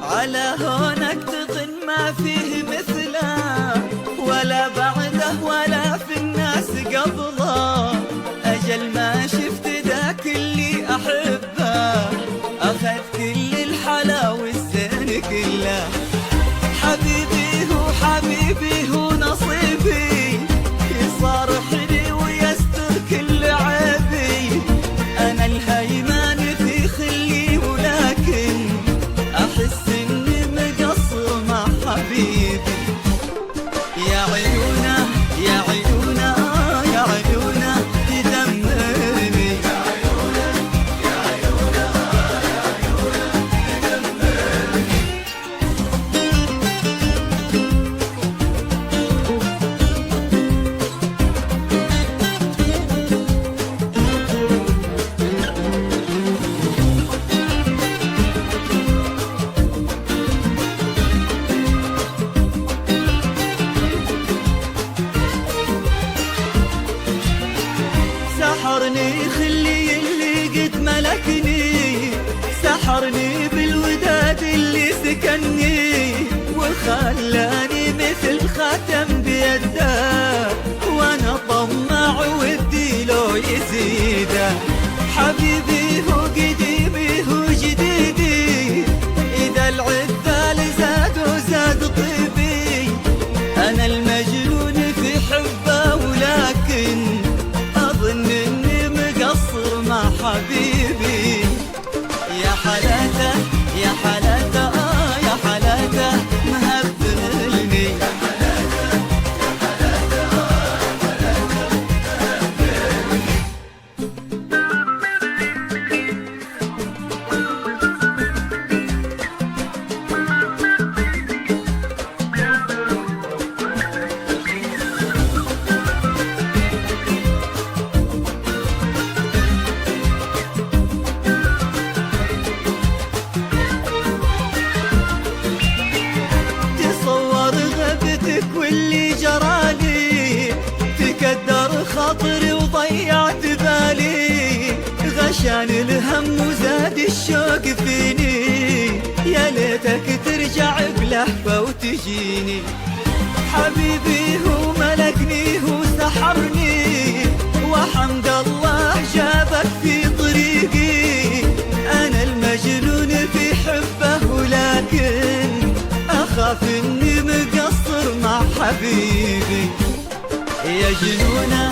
على هونك تظن ما فيه مثله، ولا بعده ولا في الناس قبله. أجل ما شفت ذاك اللي أحبه، أخذ كل الحلا والزين كله. حبيبي هو حبيبي هو نصيبي، يصارحني ويستر كل عيبي. أنا الهيمان في خلي ولكن أحس حبيبي. يا عيونه يا عيونه يا عيونه تدمرني، يا عيونه يا عيونه يا عيونه سحرني خلي اللي قد ملكني، سحرني بالوداد اللي سكني، وخلاني مثل خاتم بيده، وانا طمع ودي لو يزيده. حبيبي هو قديمي هو جديدي، اذا العذال زاد وزاد طيبي. انا المجنون في حبه ولكن أظن إني مقصر مع حبيبي. يا حلاته يا حلاته يا حلاته مهبلني، يا حلاته يا حلاته يا واللي جرالي تكدر خاطري وضيعت بالي. غشاني الهم وزاد الشوق فيني، يا ليتك ترجع بلهفة وتجيني. حبيبي هو ملكني هو سحرني، وحمد الله جابك في طريقي. أنا المجنون في حبه ولكن أخاف إني مقصر مع حبيبي. يا جنونه